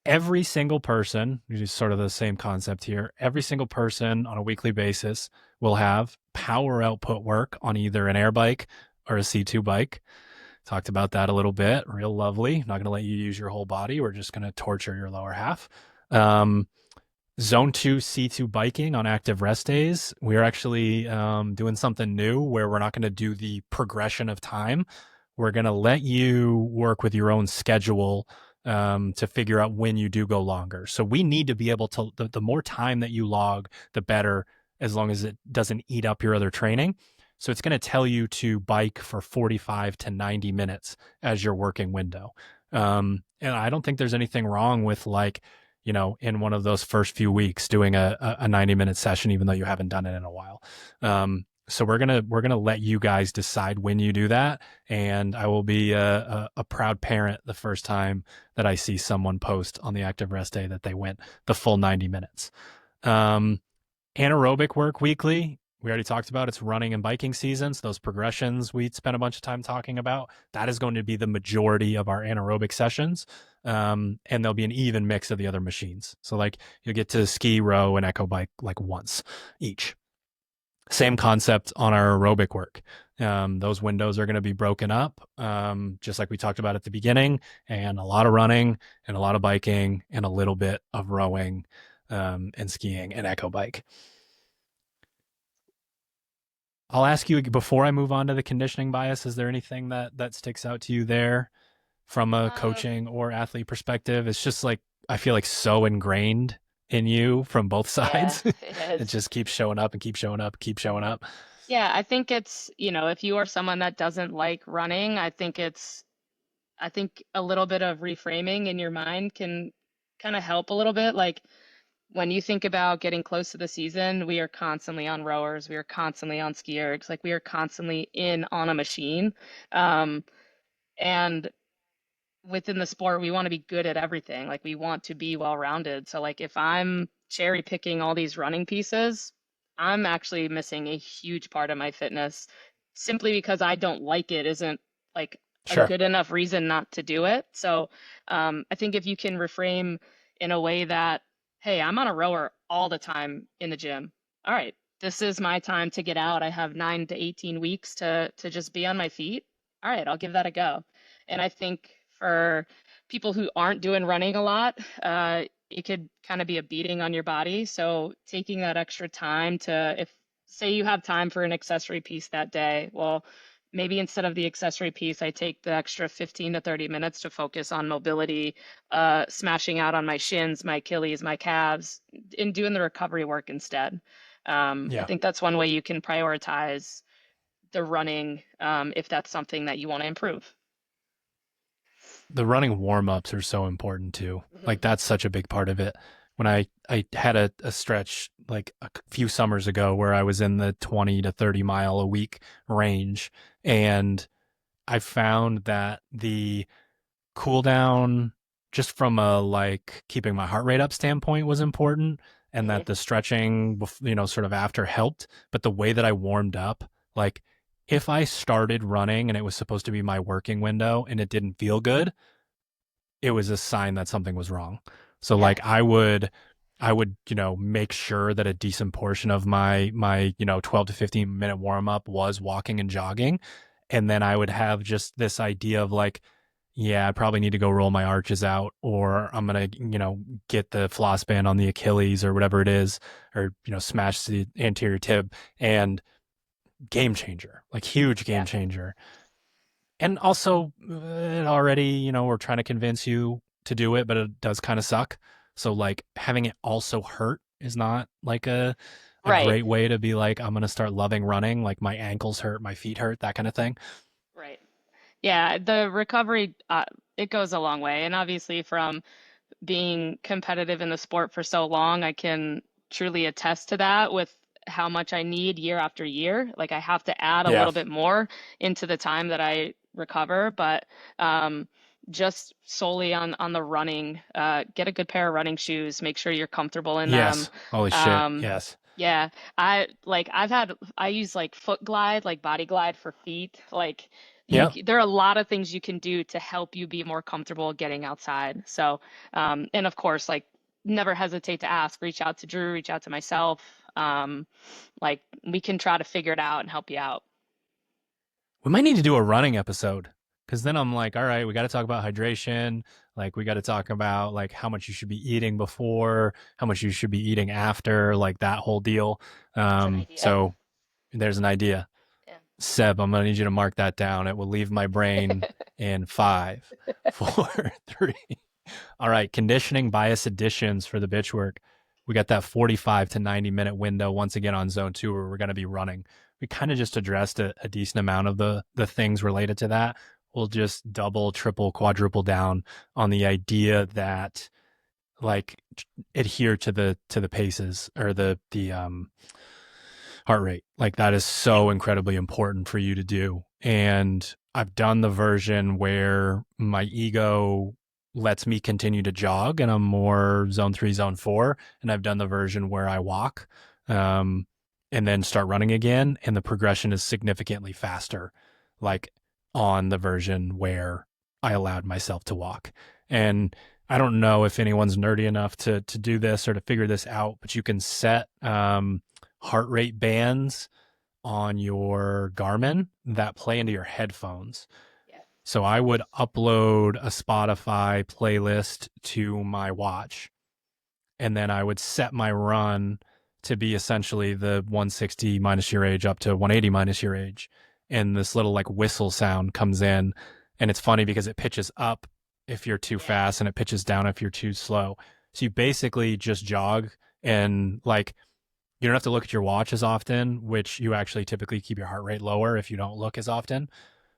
every single person, which is sort of the same concept here, every single person on a weekly basis will have power output work on either an air bike or a C2 bike. Talked about that a little bit. Real lovely. Not going to let you use your whole body. We're just going to torture your lower half. Um, Zone 2 C2 biking on active rest days. We're actually doing something new where we're not going to do the progression of time. We're going to let you work with your own schedule to figure out when you do go longer. So we need to be able to, the more time that you log, the better, as long as it doesn't eat up your other training. So it's going to tell you to bike for 45 to 90 minutes as your working window. And I don't think there's anything wrong with like, in one of those first few weeks doing a 90-minute session, even though you haven't done it in a while. So we're gonna let you guys decide when you do that, and I will be a proud parent the first time that I see someone post on the active rest day that they went the full 90 minutes. Um, Anaerobic work weekly. We already talked about it's running and biking seasons. Those progressions we spent a bunch of time talking about. That is going to be the majority of our anaerobic sessions. And there'll be an even mix of the other machines. So like you'll get to ski, row, and echo bike like once each. Same concept on our aerobic work. Those windows are going to be broken up, just like we talked about at the beginning, and a lot of running and a lot of biking and a little bit of rowing and skiing and echo bike. I'll ask you before I move on to the conditioning bias. Is there anything that sticks out to you there from a Um, coaching or athlete perspective? It's just like I feel like so ingrained in you from both yeah, sides. it It is. just keeps showing up and keep showing up, keep showing up. Yeah, I think it's, if you are someone that doesn't like running, I think a little bit of reframing in your mind can kind of help a little bit. Like when you think about getting close to the season, we are constantly on rowers, we are constantly on ski ergs, like we are constantly in on a machine. And within the sport, we want to be good at everything. Like we want to be well-rounded. So like if I'm cherry picking all these running pieces, I'm actually missing a huge part of my fitness simply because I don't like it isn't like a Sure. good enough reason not to do it. So I think if you can reframe in a way that, hey, I'm on a rower all the time in the gym. All right, this is my time to get out. I have 9 to 18 weeks to just be on my feet. All right, I'll give that a go. And I think for people who aren't doing running a lot, it could kind of be a beating on your body. So taking that extra time to, if say you have time for an accessory piece that day, well, maybe instead of the accessory piece, I take the extra 15 to 30 minutes to focus on mobility, smashing out on my shins, my Achilles, my calves, and doing the recovery work instead. I Yeah. think that's one way you can prioritize the running, if that's something that you want to improve. The running warm-ups are so important too. Mhm. Like that's such a big part of it. When I had a stretch like a few summers ago where I was in the 20 to 30 mile a week range, and I found that the cool down just from a like keeping my heart rate up standpoint was important, and that Mhm. the stretching sort of after helped, but the way that I warmed up, like if I started running and it was supposed to be my working window and it didn't feel good, it was a sign that something was wrong. So Yeah. like I would, make sure that a decent portion of my 12 to 15 minute warm up was walking and jogging. And then I would have just this idea of like, yeah, I probably need to go roll my arches out, or I'm going to, get the floss band on the Achilles or whatever it is, or, smash the anterior tib. And game changer, like huge game Yeah. changer. And also, already, we're trying to convince you to do it, but it does kind of suck. So like having it also hurt is not like a Right. great way to be like, I'm gonna start loving running. Like my ankles hurt, my feet hurt, that kind of thing. Right. Yeah, the recovery, it goes a long way. And obviously, from being competitive in the sport for so long, I can truly attest to that with how much I need year after year. Like I have to add a Yeah. little bit more into the time that I recover, but um, just solely on the running, get a good pair of running shoes, make sure you're comfortable in them. Yes. Holy shit. Um, Yes. yeah, I use like foot glide, like body glide for feet. Like Yep. there are a lot of things you can do to help you be more comfortable getting outside. So and of course, like never hesitate to ask, reach out to Drew, reach out to myself. Like we can try to figure it out and help you out. We might need to do a running episode, because then I'm like, all right, we got to talk about hydration. Like, we got to talk about like how much you should be eating before, how much you should be eating after, like that whole deal. That's an idea. So there's an idea. Yeah. Seb, I'm gonna need you to mark that down. It will leave my brain in 5, 4, 3. All right, conditioning bias additions for the bitch work. We got that 45 to 90-minute window once again on zone 2 where we're going to be running. We kind of just addressed a decent amount of the things related to that. We'll just double, triple, quadruple down on the idea that like adhere to the paces or the heart rate. Like that is so incredibly important for you to do. And I've done the version where my ego lets me continue to jog and I'm more zone 3, zone 4. And I've done the version where I walk um, and then start running again. And the progression is significantly faster, like on the version where I allowed myself to walk. And I don't know if anyone's nerdy enough to do this or to figure this out, but you can set heart rate bands on your Garmin that play into your headphones. Yeah. So I would upload a Spotify playlist to my watch, and then I would set my run to be essentially the 160 minus your age up to 180 minus your age. And this little like whistle sound comes in, and it's funny because it pitches up if you're too Yeah. fast and it pitches down if you're too slow. So you basically just jog, and like you don't have to look at your watch as often, which you actually typically keep your heart rate lower if you don't look as often.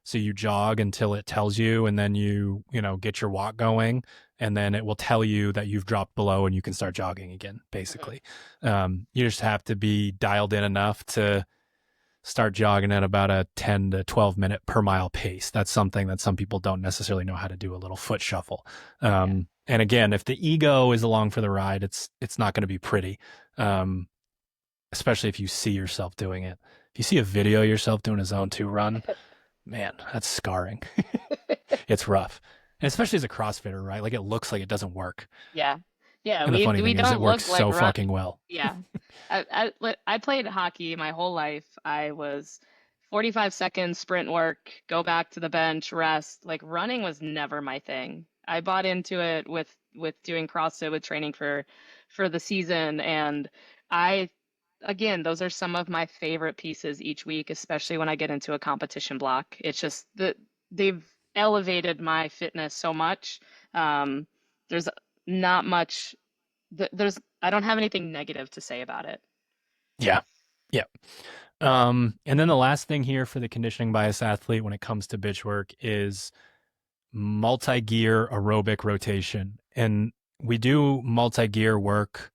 So you jog until it tells you, and then you get your walk going. and then it will tell you that you've dropped below and you can start jogging again, basically. You just have to be dialed in enough to start jogging at about a 10 to 12 minute per mile pace. That's something that some people don't necessarily know how to do, a little foot shuffle. And again, if the ego is along for the ride, it's not going to be pretty, especially if you see yourself doing it. If you see a video of yourself doing a zone 2 run, man, that's scarring. It's rough. And especially as a CrossFitter, right? Like, it looks like it doesn't work. Yeah. Yeah, And the funny we thing is, it don't works look like so run. fucking well. Yeah. I played hockey my whole life. I was 45 seconds sprint work, go back to the bench, rest. Like, running was never my thing. I bought into it with doing CrossFit, with training for the season, and I again, those are some of my favorite pieces each week, especially when I get into a competition block. It's just that they've elevated my fitness so much. There's not much there's I don't have anything negative to say about it. Yeah. Yeah. And then the last thing here for the conditioning bias athlete when it comes to bitch work is multi-gear aerobic rotation. And we do multi-gear work,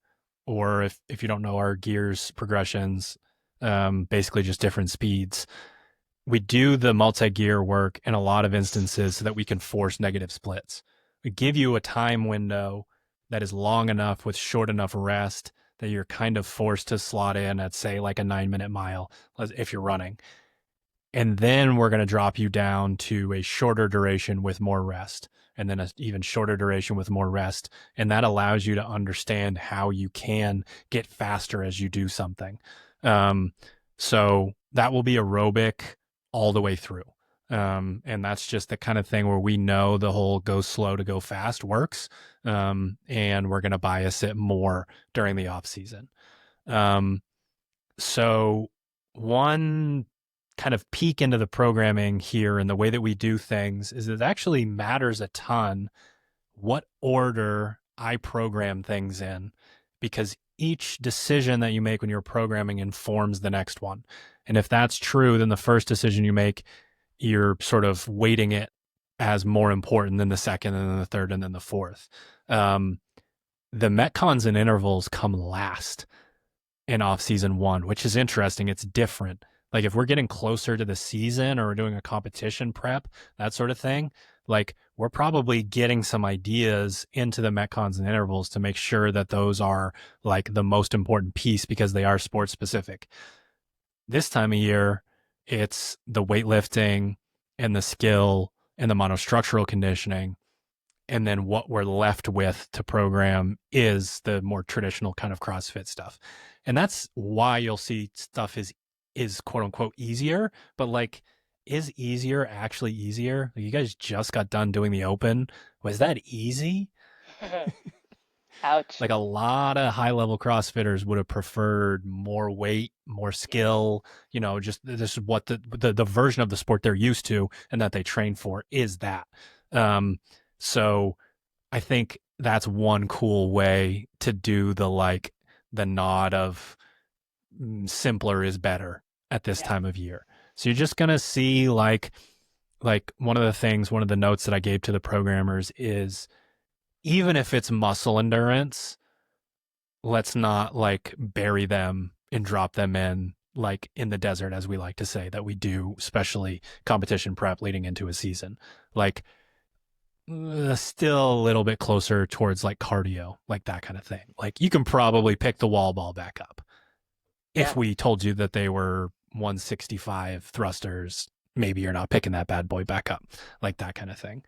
or if you don't know our gears progressions, basically just different speeds. We do the multi-gear work in a lot of instances so that we can force negative splits. We give you a time window that is long enough with short enough rest that you're kind of forced to slot in at, say, like a 9-minute mile if you're running. And then we're going to drop you down to a shorter duration with more rest, and then an even shorter duration with more rest. And that allows you to understand how you can get faster as you do something. So that will be aerobic all the way through. And that's just the kind of thing where we know the whole go slow to go fast works. And we're going to bias it more during the off season. So one kind of peek into the programming here and the way that we do things is it actually matters a ton what order I program things in, because each decision that you make when you're programming informs the next one. And if that's true, then the first decision you make, you're sort of weighting it as more important than the second and then the third and then the fourth. The Metcons and intervals come last in off season 1, which is interesting. It's different. Like, if we're getting closer to the season or we're doing a competition prep, that sort of thing, like, we're probably getting some ideas into the Metcons and intervals to make sure that those are like the most important piece because they are sports specific. This time of year, it's the weightlifting and the skill and the monostructural conditioning. And then what we're left with to program is the more traditional kind of CrossFit stuff. And that's why you'll see stuff is quote unquote easier, but like, is easier actually easier? Like, you guys just got done doing the open. Was that easy? Ouch. Like, a lot of high level CrossFitters would have preferred more weight, more skill, just this is what the version of the sport they're used to and that they train for is that. So I think that's one cool way to do the nod of simpler is better at this time of year. So you're just going to see like one of the notes that I gave to the programmers is, even if it's muscle endurance, let's not like bury them and drop them in like in the desert, as we like to say that we do, especially competition prep leading into a season. Like, still a little bit closer towards like cardio, like that kind of thing. Like, you can probably pick the wall ball back up. If we told you that they were 165 thrusters, maybe you're not picking that bad boy back up, like that kind of thing.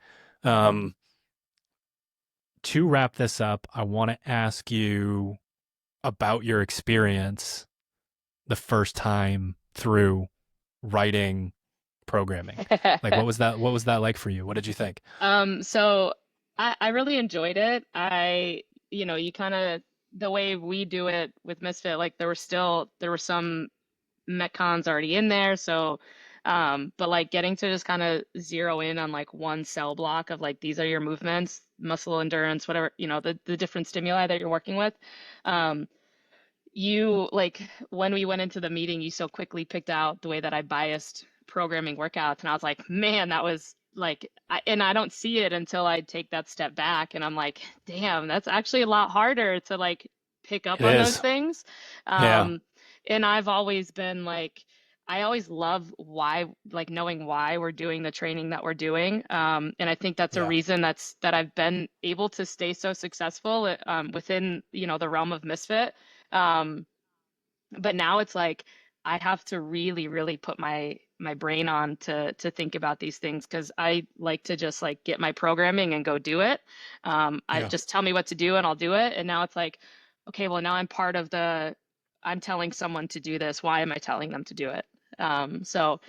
To wrap this up, I want to ask you about your experience the first time through writing programming. Like, what was that like for you? What did you think? So I really enjoyed it. You kind of, the way we do it with Misfit, like there were some Metcons already in there. So, but like getting to just kind of zero in on like one cell block of like, these are your movements, muscle endurance, whatever, the different stimuli that you're working with. You like, when we went into the meeting, you so quickly picked out the way that I biased programming workouts. And I was like, man, that was and I don't see it until I take that step back and I'm like, damn, that's actually a lot harder to like pick up It on those is. things. Yeah. Um, and I've always been like, I always love why, like knowing why we're doing the training that we're doing. And I think that's a Yeah. reason that I've been able to stay so successful within, the realm of Misfit. Um, but now it's like I have to really, really put my brain on to think about these things because I like to just like get my programming and go do it. I Yeah. just tell me what to do and I'll do it. And now it's like, okay, well now I'm telling someone to do this. Why am I telling them to do it? So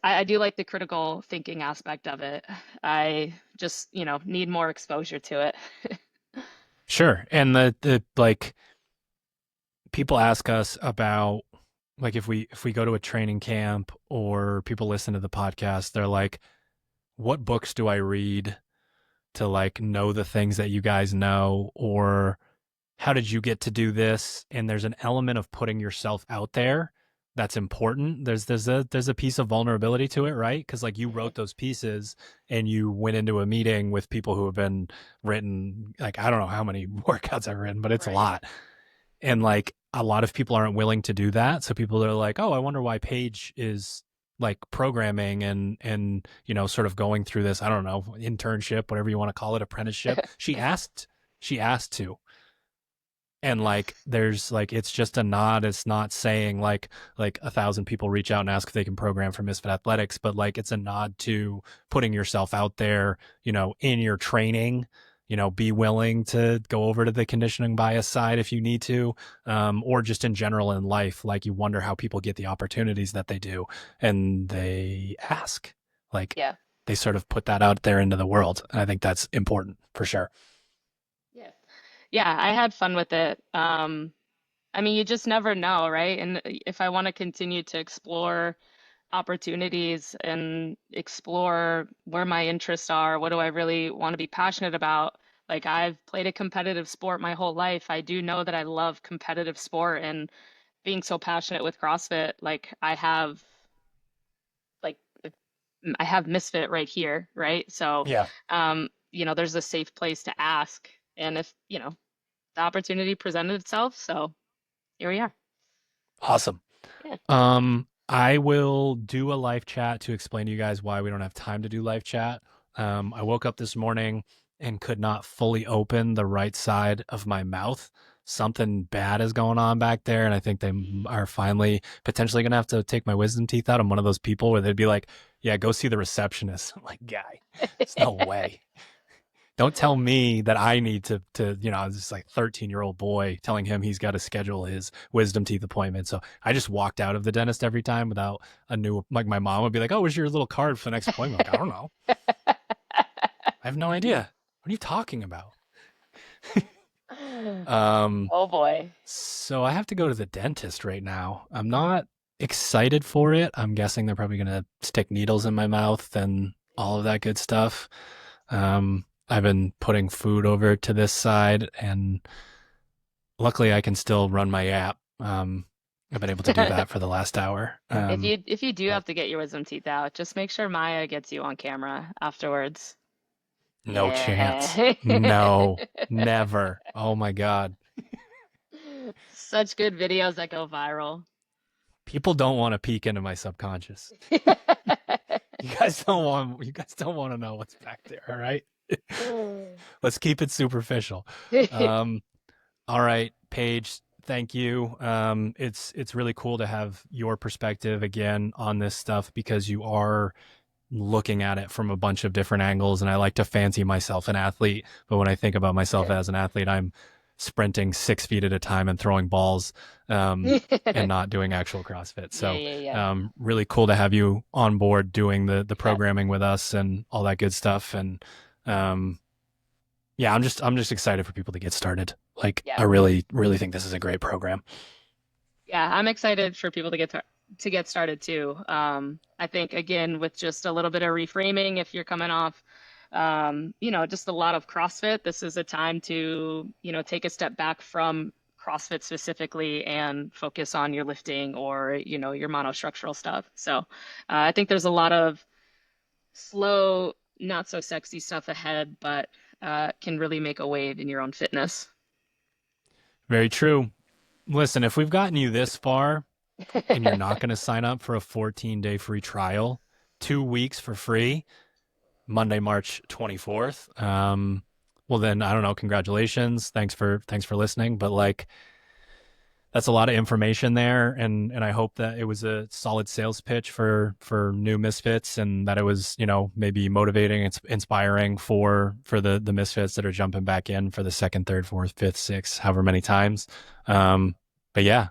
I do like the critical thinking aspect of it. I just, need more exposure to it. Sure. And the like people ask us about like if we go to a training camp or people listen to the podcast, they're like, what books do I read to like know the things that you guys know, or how did you get to do this? And there's an element of putting yourself out there that's important. There's a piece of vulnerability to it, right? Because like you Mhm. wrote those pieces and you went into a meeting with people who have been written, like I don't know how many workouts I've written, but it's a Right. lot. And like a lot of people aren't willing to do that. So people are like, oh, I wonder why Paige is like programming and sort of going through this, I don't know, internship, whatever you want to call it, apprenticeship. She asked to. And like there's like it's just a nod. It's not saying like 1,000 people reach out and ask if they can program for Misfit Athletics, but like it's a nod to putting yourself out there, in your training. Be willing to go over to the conditioning bias side if you need to, or just in general in life. Like you wonder how people get the opportunities that they do, and they ask. Like Yeah. they sort of put that out there into the world, and I think that's important for sure. Yeah. Yeah, I had fun with it. I mean, you just never know, right? And if I want to continue to explore opportunities and explore where my interests are, what do I really want to be passionate about? Like, I've played a competitive sport my whole life. I do know that I love competitive sport and being so passionate with CrossFit, like I have Misfit right here, right? So, Yeah. there's a safe place to ask. And if, the opportunity presented itself, so here we are. Awesome. Yeah. I will do a live chat to explain to you guys why we don't have time to do live chat. I woke up this morning and could not fully open the right side of my mouth. Something bad is going on back there, and I think they are finally potentially going to have to take my wisdom teeth out. I'm one of those people where they'd be like, "Yeah, go see the receptionist." I'm like, "Guy, there's no way." Don't tell me that I need I was just like 13-year-old boy telling him he's got to schedule his wisdom teeth appointment. So I just walked out of the dentist every time without like my mom would be like, oh, where's your little card for the next appointment? Like, I don't know. I have no idea. What are you talking about? Um, Oh boy. so I have to go to the dentist right now. I'm not excited for it. I'm guessing they're probably going to stick needles in my mouth and all of that good stuff. I've been putting food over to this side, and luckily I can still run my app. I've been able to do that for the last hour. If you do But have to get your wisdom teeth out, just make sure Maya gets you on camera afterwards. no chance. Yeah. No, never. Oh my God. Such good videos that go viral. People don't want to peek into my subconscious. You guys don't want to know what's back there, all right? Let's keep it superficial. Um, all right, Paige, thank you. It's really cool to have your perspective again on this stuff because you are looking at it from a bunch of different angles, and I like to fancy myself an athlete, but when I think about myself as an athlete, I'm sprinting 6 feet at a time and throwing balls, and Yeah, not doing actual CrossFit. yeah, So, yeah. really cool to have you on board doing the Yeah, programming with us and all that good stuff. And um, yeah, I'm just excited for people to get started. Like, yeah. I really, really think this is a great program. Yeah, I'm excited for people to get started too. I think again with just a little bit of reframing, if you're coming off, just a lot of CrossFit, this is a time to, take a step back from CrossFit specifically and focus on your lifting or, your monostructural stuff. So, I think there's a lot of slow, not so sexy stuff ahead, but can really make a wave in your own fitness. Very true. Listen, if we've gotten you this far and you're not going to sign up for a 14-day free trial, 2 weeks for free, Monday, March 24th. Well then, I don't know, congratulations. Thanks for listening, but like that's a lot of information there, and I hope that it was a solid sales pitch for new misfits, and that it was, you know, maybe motivating and inspiring for the misfits that are jumping back in for the second, third, fourth, fifth, sixth, however many times. But yeah,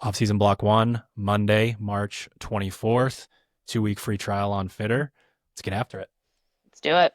off-season block 1, Monday, March 24th, 2-week free trial on Fitter. Let's get after it. Let's do it.